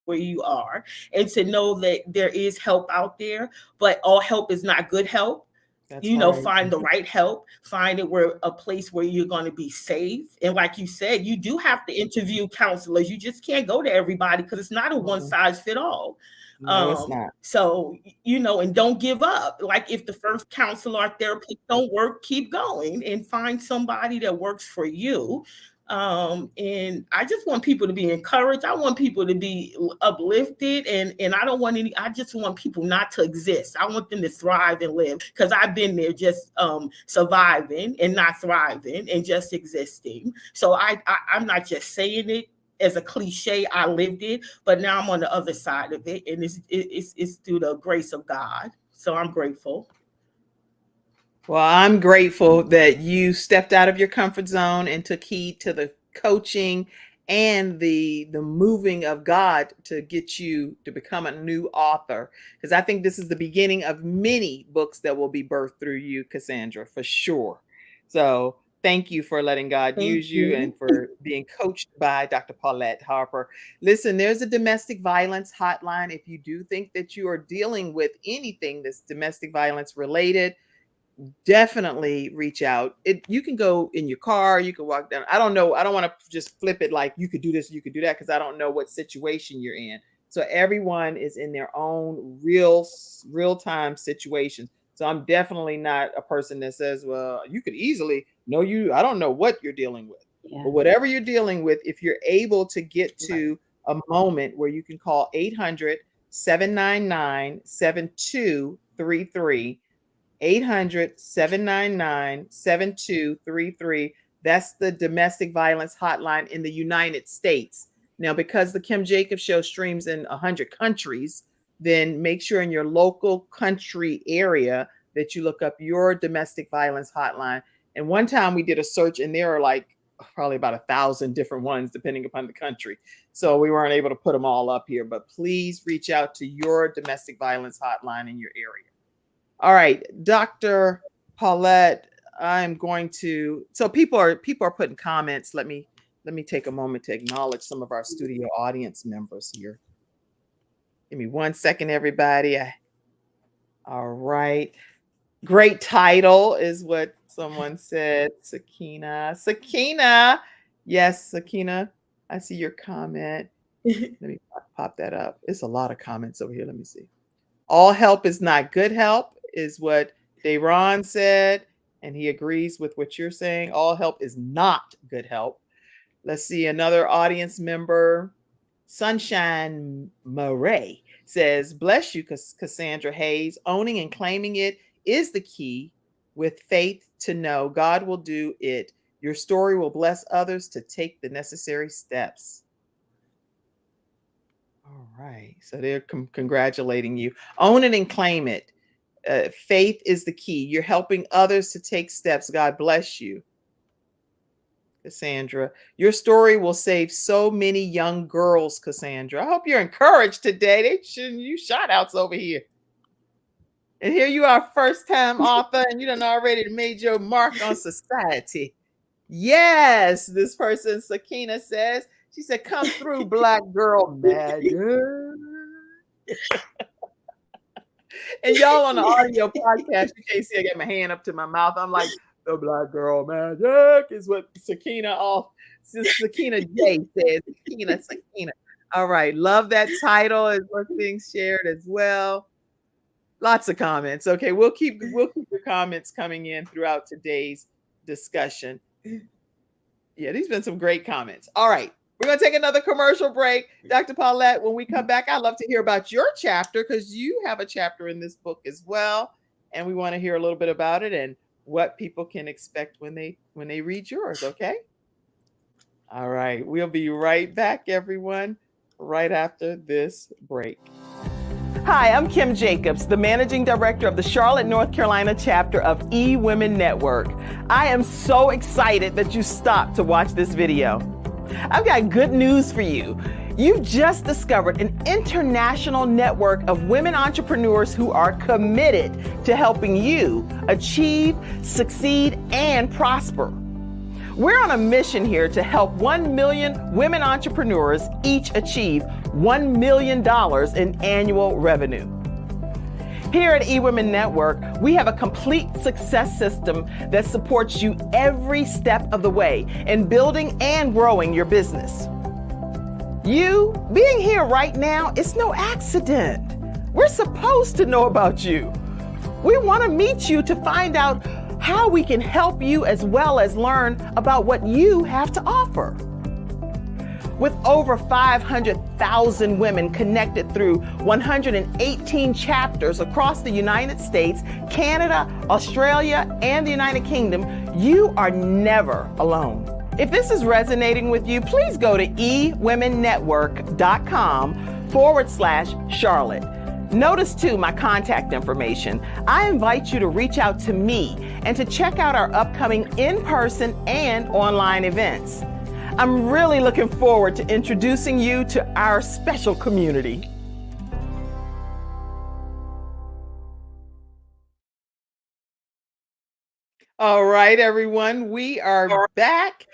where you are, and to know that there is help out there, but all help is not good help. That's right. Find the right help, find it a place where you're going to be safe. And like you said, you do have to interview counselors. You just can't go to everybody, because it's not a one size fit all. No, it's not. So, and don't give up. Like if the first counselor or therapist don't work, keep going and find somebody that works for you. And I just want people to be encouraged. I want people to be uplifted, and I don't want I just want people not to exist. I want them to thrive and live, because I've been there just surviving and not thriving and just existing. So I'm not just saying it as a cliche. I lived it, but now I'm on the other side of it, and it's through the grace of God. So I'm grateful. Well, I'm grateful that you stepped out of your comfort zone and took heed to the coaching and the moving of God to get you to become a new author, because I think this is the beginning of many books that will be birthed through you, Cassandra, for sure. So thank you for letting God use you and for being coached by Dr. Paulette Harper. Listen, there's a domestic violence hotline. If you do think that you are dealing with anything that's domestic violence related, definitely reach out. You can go in your car, you can walk down. I don't know. I don't want to just flip it like you could do this, you could do that, because I don't know what situation you're in. So everyone is in their own real-time situations. So I'm definitely not a person that says, well, you could easily, I don't know what you're dealing with. Yeah. But whatever you're dealing with, if you're able to get to a moment where you can call 800-799-7233, 800-799-7233. That's the domestic violence hotline in the United States. Now, because the Kim Jacobs Show streams in 100 countries, then make sure in your local country area that you look up your domestic violence hotline. And one time we did a search, and there are like probably about 1,000 different ones depending upon the country. So we weren't able to put them all up here, but please reach out to your domestic violence hotline in your area. All right, Dr. Paulette, I'm going to, so people are putting comments. Let me take a moment to acknowledge some of our studio audience members here. Give me 1 second, everybody. All right. Great title is what someone said. Sakina. Yes, Sakina, I see your comment. Let me pop that up. It's a lot of comments over here. Let me see. All help is not good help is what Dayron said, and he agrees with what you're saying. All help is not good help. Let's see, another audience member, Sunshine Murray, says, bless you, Cassandra Hayes. Owning and claiming it is the key. With faith to know God will do it. Your story will bless others to take the necessary steps. All right, so they're congratulating you. Own it and claim it. Faith is the key. You're helping others to take steps. God bless you, Cassandra. Your story will save so many young girls, Cassandra. I hope you're encouraged today. They shouldn't you shout outs over here. And here you are, first-time author, and you done already made your mark on society. Yes, this person, Sakina, says. She said, come through, Black girl magic. And y'all on the audio podcast, you can't see I got my hand up to my mouth. I'm like, the Black girl magic is what Sakina J says. Sakina. All right. Love that title is what's being shared as well. Lots of comments. Okay, we'll keep your comments coming in throughout today's discussion. Yeah, these have been some great comments. All right. We're going to take another commercial break. Dr. Paulette, when we come back, I'd love to hear about your chapter, because you have a chapter in this book as well. And we want to hear a little bit about it and what people can expect when they read yours, okay? All right. We'll be right back, everyone, right after this break. Hi, I'm Kim Jacobs, the Managing Director of the Charlotte, North Carolina chapter of eWomen Network. I am so excited that you stopped to watch this video. I've got good news for you. You've just discovered an international network of women entrepreneurs who are committed to helping you achieve, succeed, and prosper. We're on a mission here to help 1 million women entrepreneurs each achieve $1 million in annual revenue. Here at eWomen Network, we have a complete success system that supports you every step of the way in building and growing your business. You being here right now, it's no accident. We're supposed to know about you. We want to meet you to find out how we can help you as well as learn about what you have to offer. With over 500,000 women connected through 118 chapters across the United States, Canada, Australia, and the United Kingdom, you are never alone. If this is resonating with you, please go to ewomennetwork.com/Charlotte. Notice too my contact information. I invite you to reach out to me and to check out our upcoming in-person and online events. I'm really looking forward to introducing you to our special community. All right, everyone, we are back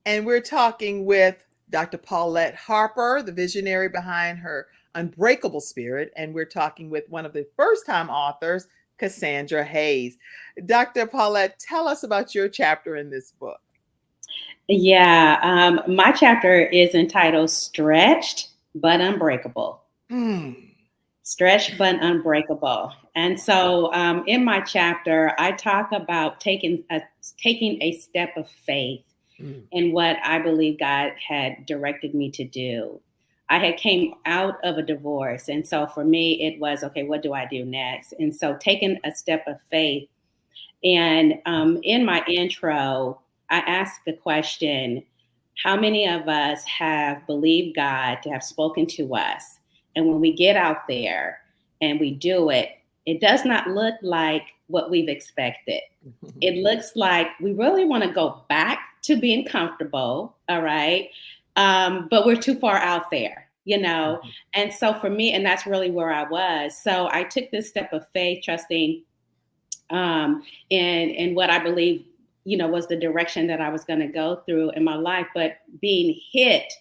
and we're talking with Dr. Paulette Harper, the visionary behind Her Unbreakable Spirit, and we're talking with one of the first-time authors, Cassandra Hayes. Dr. Paulette, tell us about your chapter in this book. Yeah, my chapter is entitled Stretched but Unbreakable. Stretched but Unbreakable. And so in my chapter, I talk about taking a step of faith in what I believe God had directed me to do. I had came out of a divorce. And so for me, it was, okay, what do I do next? And so taking a step of faith. And in my intro, I asked the question, how many of us have believed God to have spoken to us? And when we get out there and we do it, it does not look like what we've expected. It looks like we really want to go back to being comfortable, all right? But we're too far out there, you know? And so for me, and that's really where I was. So I took this step of faith, trusting in what I believe, you know, was the direction that I was going to go through in my life, but being hit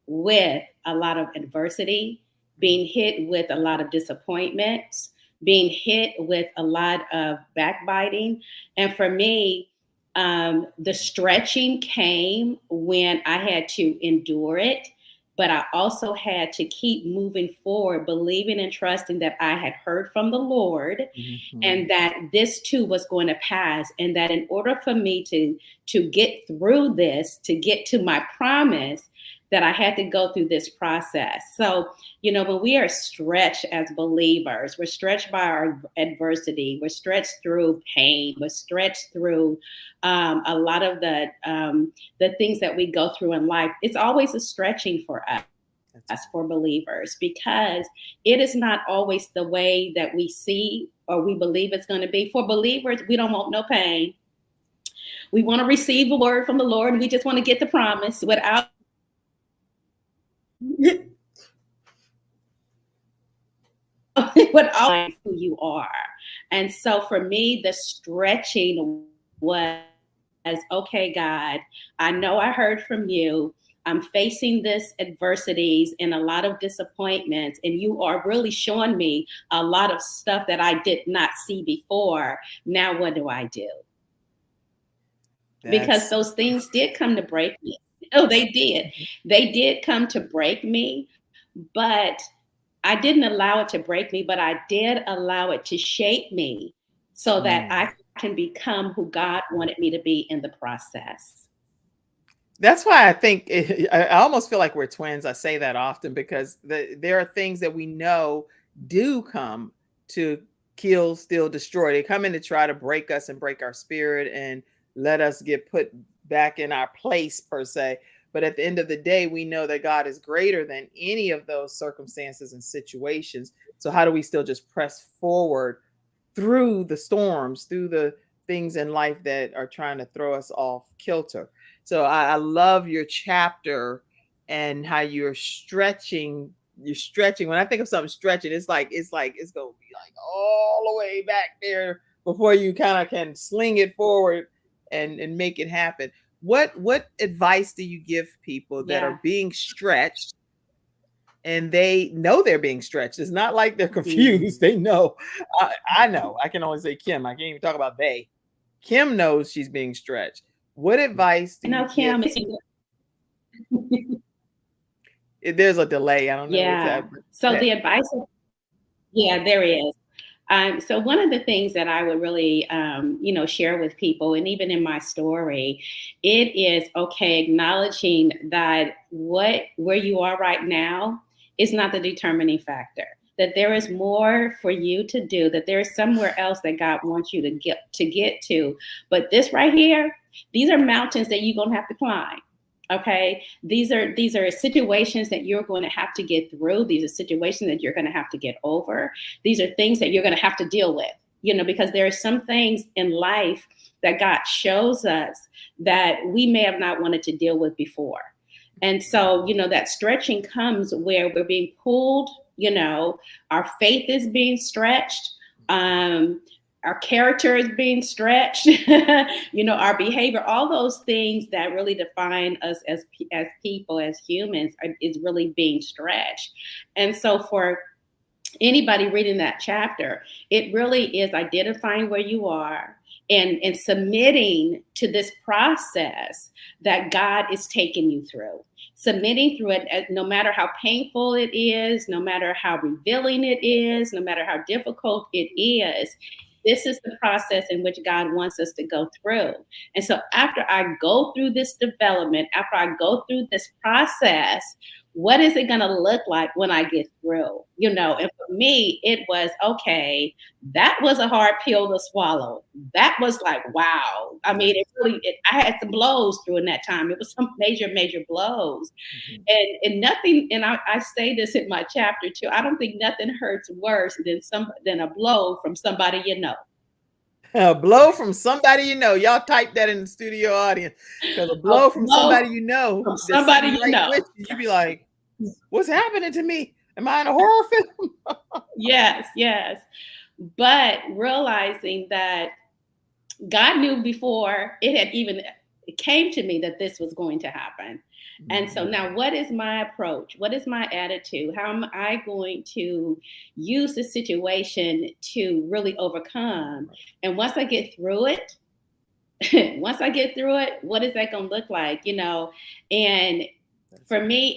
with a lot of adversity, being hit with a lot of disappointments, being hit with a lot of backbiting. And for me, the stretching came when I had to endure it, but I also had to keep moving forward, believing and trusting that I had heard from the Lord and that this too was going to pass. And that in order for me to get through this, to get to my promise, that I had to go through this process. So, you know, when we are stretched as believers, we're stretched by our adversity, we're stretched through pain, we're stretched through a lot of the things that we go through in life. It's always a stretching for us for believers, because it is not always the way that we see or we believe it's going to be. For believers, we don't want no pain. We want to receive a word from the Lord, and we just want to get the promise without who you are. And so for me, the stretching was, okay, God, I know I heard from you. I'm facing this adversities and a lot of disappointments, and you are really showing me a lot of stuff that I did not see before. Now, what do I do? Because those things did come to break me. Oh, they did. They did come to break me, but I didn't allow it to break me, but I did allow it to shape me so that I can become who God wanted me to be in the process. That's why I think I almost feel like we're twins. I say that often because there are things that we know do come to kill, steal, destroy. They come in to try to break us and break our spirit and let us get put back in our place, per se. But at the end of the day, we know that God is greater than any of those circumstances and situations. So how do we still just press forward through the storms, through the things in life that are trying to throw us off kilter? So I love your chapter and how you're stretching. You're stretching. When I think of something stretching, it's like it's going to be like all the way back there before you kind of can sling it forward and make it happen. What advice do you give people that are being stretched and they know they're being stretched? It's not like they're confused. They know. I know. I can only say Kim. I can't even talk about they. Kim knows she's being stretched. What advice do you Kim, give? There's a delay. I don't know. Yeah. So the advice, there is. So one of the things that I would really, share with people, and even in my story, it is acknowledging that where you are right now is not the determining factor. That there is more for you to do. That there is somewhere else that God wants you to get to. But this right here, these are mountains that you're gonna have to climb. Okay, these are situations that you're going to have to get through. These are situations that you're going to have to get over. These are things that you're going to have to deal with, because there are some things in life that God shows us that we may have not wanted to deal with before. And so, that stretching comes where we're being pulled, our faith is being stretched. Our character is being stretched, our behavior, all those things that really define us as people, as humans, is really being stretched. And so for anybody reading that chapter, it really is identifying where you are and submitting to this process that God is taking you through. Submitting through it, no matter how painful it is, no matter how revealing it is, no matter how difficult it is. This is the process in which God wants us to go through. And so after I go through this development, after I go through this process, what is it going to look like when I get through? And for me, it was, that was a hard pill to swallow. That was like, wow. I mean, I had some blows through that time. It was some major, major blows. Mm-hmm. And nothing, and I say this in my chapter too, I don't think nothing hurts worse than a blow from somebody you know. A blow from somebody you know. Y'all type that in the studio audience. Because a blow from somebody you know, from somebody you know, you'd be like, what's happening to me? Am I in a horror film? Yes. But realizing that God knew before it came to me that this was going to happen. Mm-hmm. And so now what is my approach? What is my attitude? How am I going to use the situation to really overcome? And once I get through it, what is that going to look like? And for me,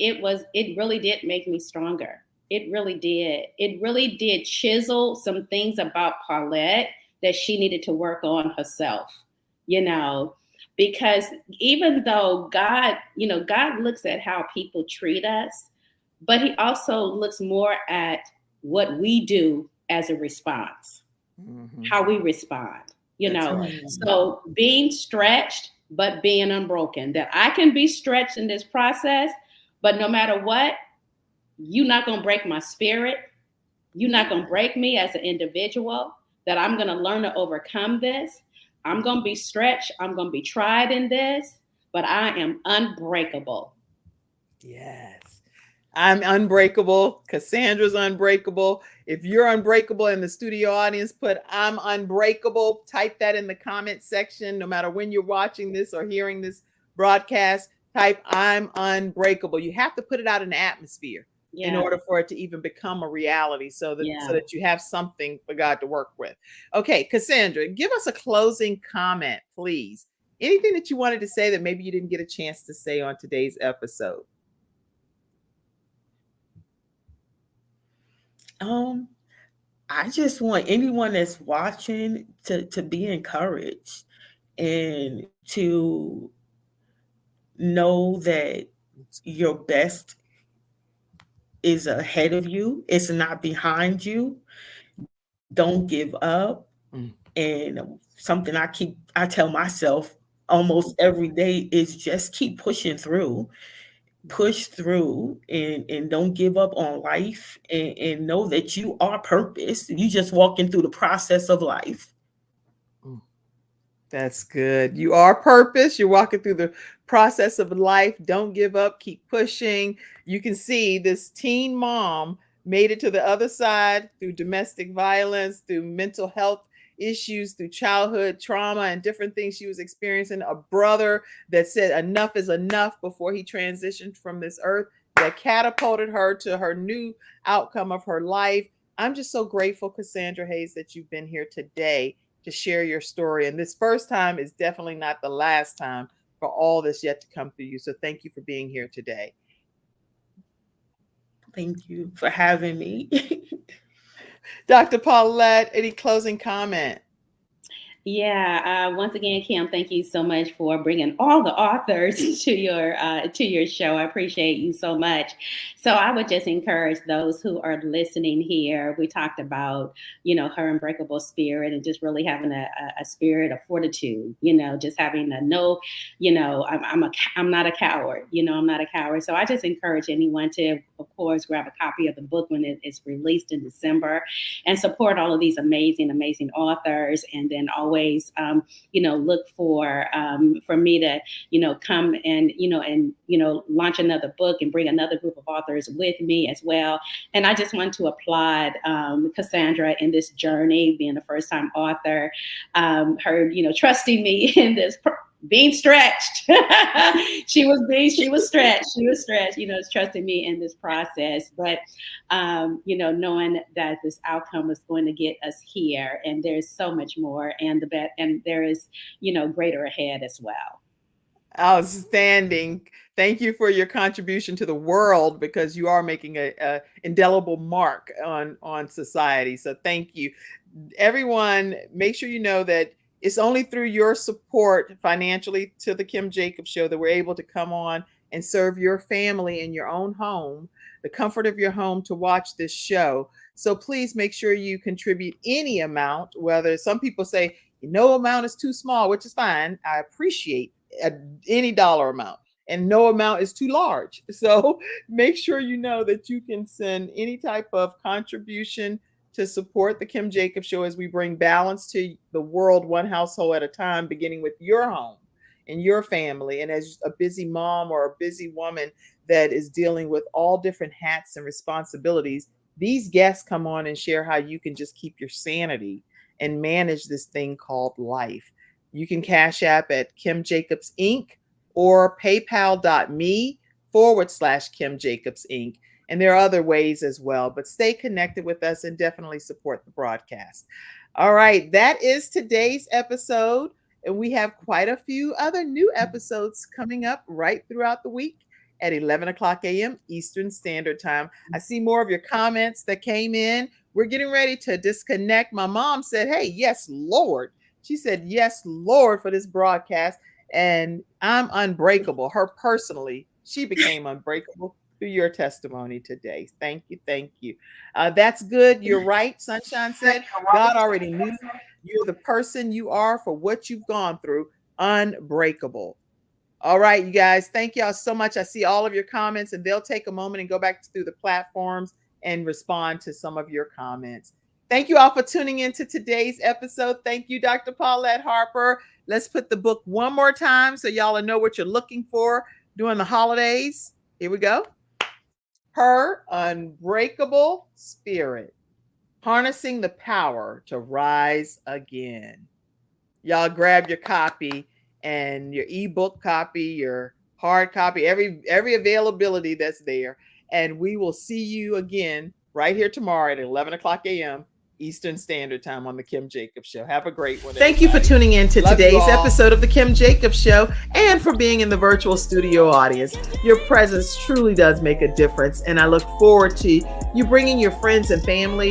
it really did make me stronger. It really did. It really did chisel some things about Paulette that she needed to work on herself, because even though God looks at how people treat us, but he also looks more at what we do as a response, how we respond, Right. So being stretched, but being unbroken, that I can be stretched in this process, but no matter what, you're not going to break my spirit. You're not going to break me as an individual, that I'm going to learn to overcome this. I'm going to be stretched. I'm going to be tried in this, but I am unbreakable. Yes. I'm unbreakable. Cassandra's unbreakable. If you're unbreakable in the studio audience, put I'm unbreakable. Type that in the comment section. No matter when you're watching this or hearing this broadcast, type I'm unbreakable. You have to put it out in the atmosphere in order for it to even become a reality, so that you have something for God to work with. Okay, Cassandra, give us a closing comment, please. Anything that you wanted to say that maybe you didn't get a chance to say on today's episode? I just want anyone that's watching to be encouraged and to know that your best is ahead of you. It's not behind you. Don't give up. And something I tell myself almost every day is just keep pushing through. Push through and don't give up on life, and know that you are purpose. You just walking through the process of life. That's good. You are purpose. You're walking through the process of life. Don't give up. Keep pushing. You can see this teen mom made it to the other side through domestic violence, through mental health issues, through childhood trauma and different things she was experiencing. A brother that said enough is enough before he transitioned from this earth, that catapulted her to her new outcome of her life. I'm just so grateful, Cassandra Hayes, that you've been here today to share your story. And this first time is definitely not the last time for all that's yet to come through you. So thank you for being here today. Thank you for having me. Dr. Paulette, any closing comment? Yeah. Once again, Kim, thank you so much for bringing all the authors to your show. I appreciate you so much. So I would just encourage those who are listening here. We talked about, Her Unbreakable Spirit, and just really having a spirit of fortitude. Just having to know, I'm not a coward. I'm not a coward. So I just encourage anyone to, of course, grab a copy of the book when it's released in December, and support all of these amazing authors, and then always look for me to come and launch another book and bring another group of authors with me as well. And I just want to applaud Cassandra in this journey, being a first-time author, her trusting me in this being stretched. she was stretched, trusting me in this process, but knowing that this outcome was going to get us here, and there's so much more, and there is greater ahead as well. Outstanding. Thank you for your contribution to the world, because you are making a indelible mark on society. So thank you. Everyone, make sure you know that it's only through your support financially to the Kim Jacobs Show that we're able to come on and serve your family in your own home, the comfort of your home, to watch this show. So please make sure you contribute any amount, whether some people say no amount is too small, which is fine. I appreciate any dollar amount, and no amount is too large. So make sure you know that you can send any type of contribution to support the Kim Jacobs Show as we bring balance to the world, one household at a time, beginning with your home and your family. And as a busy mom or a busy woman that is dealing with all different hats and responsibilities, these guests come on and share how you can just keep your sanity and manage this thing called life. You can Cash App at Kim Jacobs Inc. or paypal.me/Kim Jacobs Inc. And there are other ways as well, but stay connected with us and definitely support the broadcast. All right, that is today's episode. And we have quite a few other new episodes coming up right throughout the week at 11 o'clock a.m. Eastern Standard Time. I see more of your comments that came in. We're getting ready to disconnect. My mom said, hey, yes, Lord. She said, yes, Lord, for this broadcast. And I'm unbreakable. Her personally, she became unbreakable through your testimony today. Thank you. Thank you. That's good. You're right. Sunshine said, God already knew you're the person you are for what you've gone through. Unbreakable. All right, you guys. Thank y'all so much. I see all of your comments, and they'll take a moment and go back through the platforms and respond to some of your comments. Thank you all for tuning into today's episode. Thank you, Dr. Paulette Harper. Let's put the book one more time so y'all know what you're looking for during the holidays. Here we go. Her Unbreakable Spirit, Harnessing the Power to Rise Again. Y'all grab your copy, and your ebook copy, your hard copy, every availability that's there. And we will see you again right here tomorrow at 11 o'clock a.m. Eastern Standard Time on the Kim Jacobs Show. Have a great one. Thank you for tuning in to today's episode of the Kim Jacobs Show, and for being in the virtual studio audience. Your presence truly does make a difference, and I look forward to you bringing your friends and family